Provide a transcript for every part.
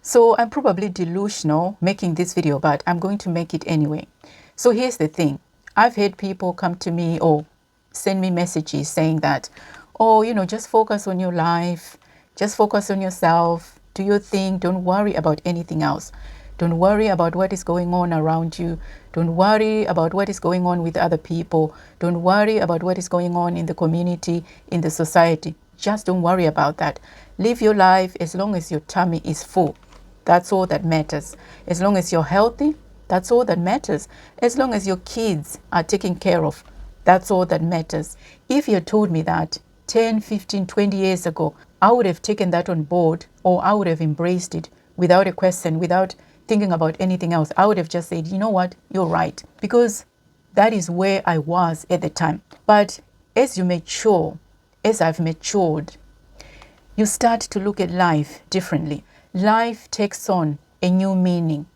So I'm probably delusional making this video, but I'm going to make it anyway. So here's the thing. I've had people come to me or send me messages saying that, oh, just focus on your life. Just focus on yourself. Do your thing. Don't worry about anything else. Don't worry about what is going on around you. Don't worry about what is going on with other people. Don't worry about what is going on in the community, in the society. Just don't worry about that. Live your life as long as your tummy is full. That's all that matters. As long as you're healthy, that's all that matters. As long as your kids are taken care of, that's all that matters. If you had told me that 10, 15, 20 years ago, I would have taken that on board, or I would have embraced it without a question, without thinking about anything else. I would have just said, you know what, you're right. Because that is where I was at the time. But as you mature, as I've matured, you start to look at life differently. Life takes on a new meaning.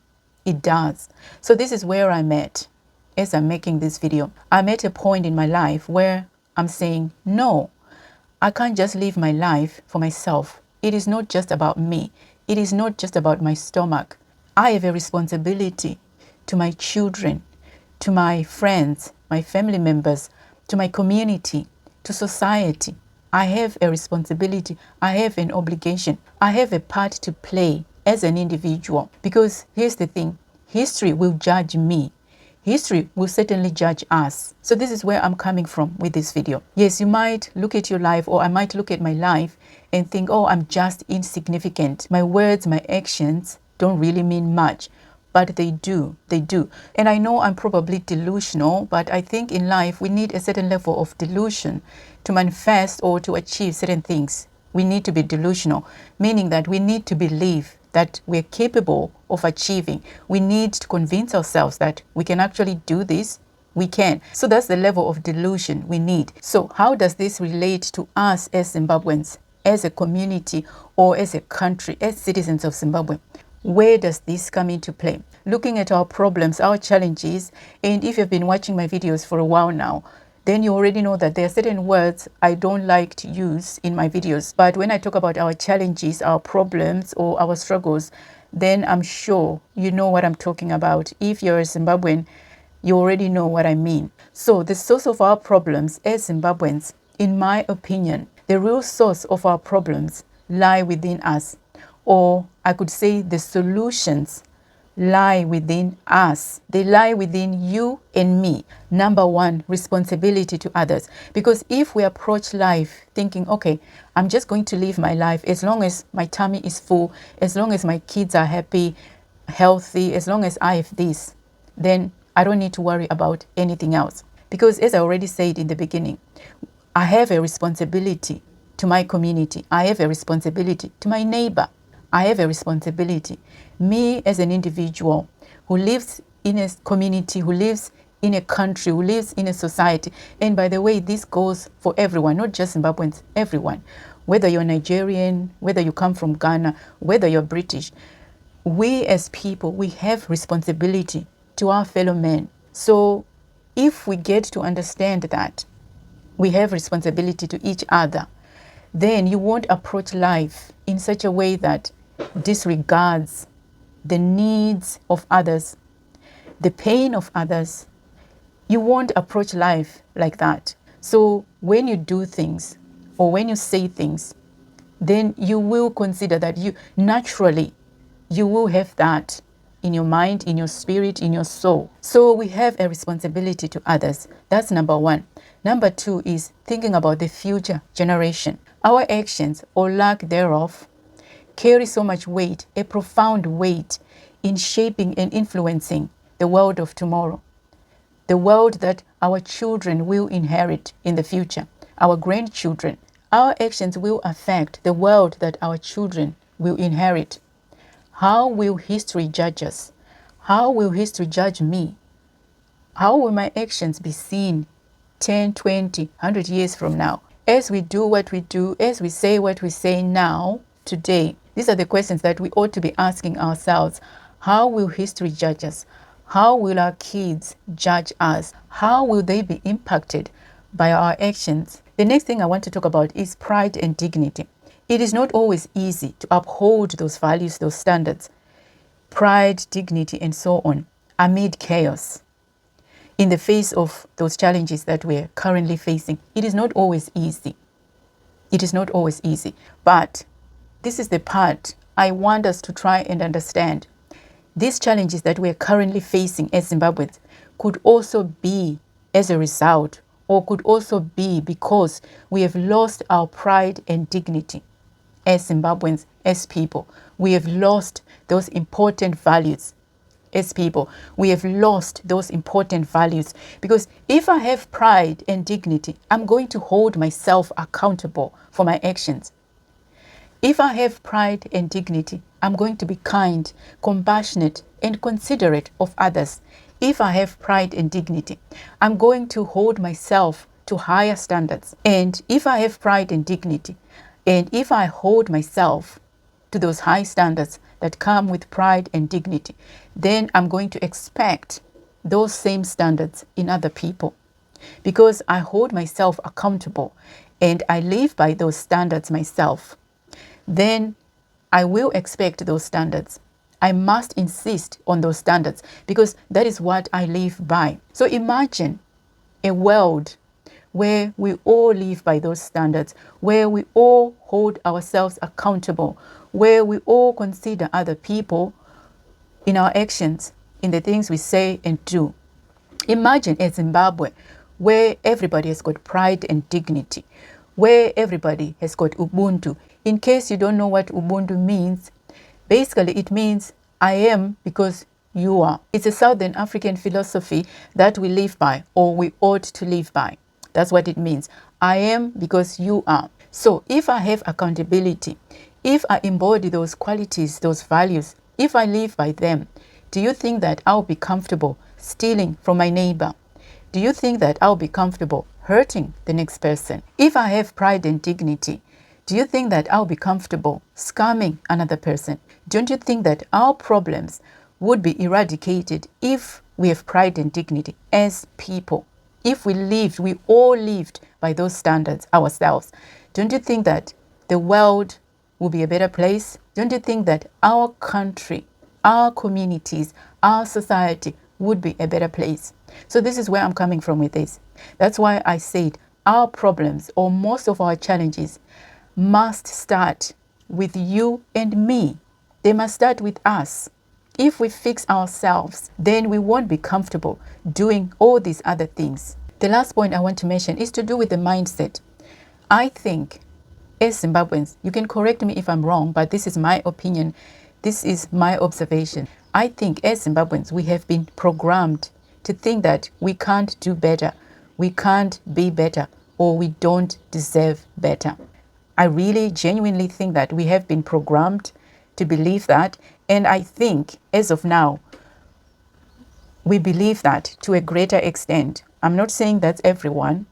It does. So this is where I'm at as I'm making this video. I'm at a point in my life where I'm saying, no, I can't just live my life for myself. It is not just about me. It is not just about my stomach. I have a responsibility to my children, to my friends, my family members, to my community, to society. I have a responsibility. I have an obligation. I have a part to play as an individual. Because here's the thing, history will judge me. History will certainly judge us. So this is where I'm coming from with this video. Yes, you might look at your life, or I might look at my life and think, oh, I'm just insignificant. My words, my actions don't really mean much. But they do. And I know I'm probably delusional, but I think in life we need a certain level of delusion to manifest or to achieve certain things. We need to be delusional, meaning that we need to believe that we're capable of achieving. We need to convince ourselves that we can actually do this. We can. So that's the level of delusion we need. So how does this relate to us as Zimbabweans, as a community, or as a country, as citizens of Zimbabwe? Where does this come into play? Looking at our problems, our challenges, and if you've been watching my videos for a while now, then you already know that there are certain words I don't like to use in my videos. But when I talk about our challenges, our problems, or our struggles, then I'm sure you know what I'm talking about. If you're a Zimbabwean, you already know what I mean. So the source of our problems as Zimbabweans, in my opinion, the real source of our problems lie within us. Or I could say the solutions lie within us. They lie within you and me. Number one, responsibility to others. Because if we approach life thinking, okay, I'm just going to live my life as long as my tummy is full, as long as my kids are happy, healthy, as long as I have this, then I don't need to worry about anything else. Because as I already said in the beginning, I have a responsibility to my community. I have a responsibility to my neighbor. I have a responsibility. Me as an individual who lives in a community, who lives in a country, who lives in a society. And by the way, this goes for everyone, not just Zimbabweans, everyone. Whether you're Nigerian, whether you come from Ghana, whether you're British, we as people, we have responsibility to our fellow men. So if we get to understand that we have responsibility to each other, then you won't approach life in such a way that disregards the needs of others, the pain of others. You won't approach life like that. So when you do things or when you say things, then you will consider that you naturally, you will have that in your mind, in your spirit, in your soul. So we have a responsibility to others. That's number one. Number two is thinking about the future generation. Our actions or lack thereof carry so much weight, a profound weight in shaping and influencing the world of tomorrow, the world that our children will inherit in the future, our grandchildren. Our actions will affect the world that our children will inherit. How will history judge us? How will history judge me? How will my actions be seen 10, 20, 100 years from now? As we do what we do, as we say what we say now, today, these are the questions that we ought to be asking ourselves. How will history judge us? How will our kids judge us? How will they be impacted by our actions? The next thing I want to talk about is pride and dignity. It is not always easy to uphold those values, those standards, pride, dignity, and so on, amid chaos. In the face of those challenges that we're currently facing, it is not always easy. It is not always easy. But this is the part I want us to try and understand. These challenges that we're currently facing as Zimbabweans could also be as a result, or could also be because we have lost our pride and dignity as Zimbabweans, as people. We have lost those important values as people. We have lost those important values, because if I have pride and dignity, I'm going to hold myself accountable for my actions. If I have pride and dignity, I'm going to be kind, compassionate, and considerate of others. If I have pride and dignity, I'm going to hold myself to higher standards. And if I have pride and dignity, and if I hold myself to those high standards that come with pride and dignity, then I'm going to expect those same standards in other people. Because I hold myself accountable and I live by those standards myself, then I will expect those standards. I must insist on those standards because that is what I live by. So imagine a world where we all live by those standards, where we all hold ourselves accountable, where we all consider other people in our actions, in the things we say and do. Imagine a Zimbabwe where everybody has got pride and dignity, where everybody has got Ubuntu. In case you don't know what Ubuntu means, basically it means I am because you are. It's a Southern African philosophy that we live by, or we ought to live by. That's what it means. I am because you are. So if I have accountability, if I embody those qualities, those values, if I live by them, do you think that I'll be comfortable stealing from my neighbor? Do you think that I'll be comfortable hurting the next person? If I have pride and dignity, do you think that I'll be comfortable scamming another person? Don't you think that our problems would be eradicated if we have pride and dignity as people? If we all lived by those standards ourselves, don't you think that the world will be a better place? Don't you think that our country, our communities, our society would be a better place? So this is where I'm coming from with this. That's why I said our problems, or most of our challenges, must start with you and me. They must start with us. If we fix ourselves, then we won't be comfortable doing all these other things. The last point I want to mention is to do with the mindset. I think as Zimbabweans, you can correct me if I'm wrong, but this is my opinion. This is my observation. I think as Zimbabweans, we have been programmed to think that we can't do better, we can't be better, or we don't deserve better. I really genuinely think that we have been programmed to believe that. And I think as of now, we believe that to a greater extent. I'm not saying that's everyone,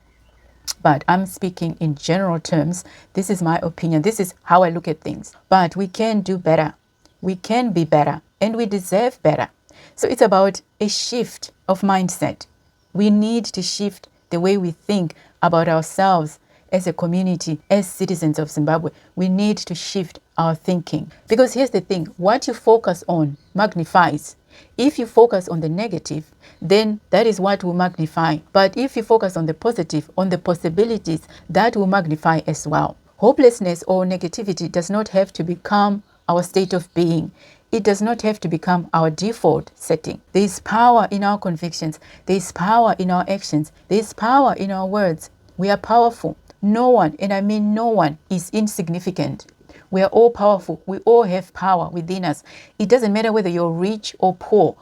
but I'm speaking in general terms. This is my opinion. This is how I look at things. But we can do better. We can be better, and we deserve better. So it's about a shift of mindset. We need to shift the way we think about ourselves as a community, as citizens of Zimbabwe. We need to shift our thinking. Because here's the thing, what you focus on magnifies. If you focus on the negative, then that is what will magnify. But if you focus on the positive, on the possibilities, that will magnify as well. Hopelessness or negativity does not have to become our state of being. It does not have to become our default setting. There is power in our convictions. There is power in our actions. There is power in our words. We are powerful. No one, and I mean no one, is insignificant. We are all powerful. We all have power within us. It doesn't matter whether you're rich or poor.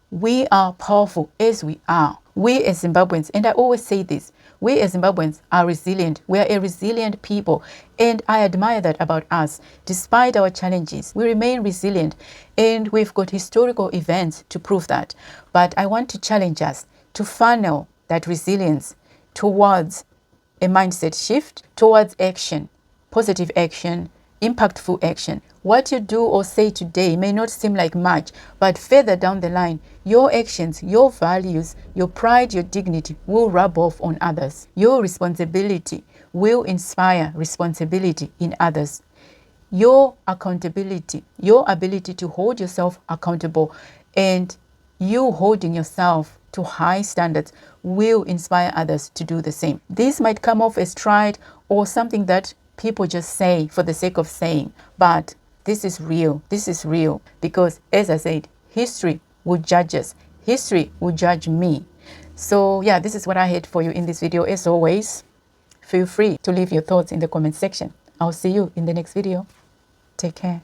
We are powerful as we are. We as Zimbabweans, and I always say this, we as Zimbabweans are resilient. We are a resilient people. And I admire that about us. Despite our challenges, we remain resilient. And we've got historical events to prove that. But I want to challenge us to funnel that resilience towards a mindset shift, towards action, positive action, impactful action. What you do or say today may not seem like much, but further down the line, your actions, your values, your pride, your dignity will rub off on others. Your responsibility will inspire responsibility in others. your accountability, your ability to hold yourself accountable, and you holding yourself to high standards will inspire others to do the same. This might come off as trite or something that people just say for the sake of saying, but this is real. This is real because, as I said, history will judge us. History will judge me. So yeah, this is what I had for you in this video. As always, feel free to leave your thoughts in the comment section. I'll see you in the next video. Take care.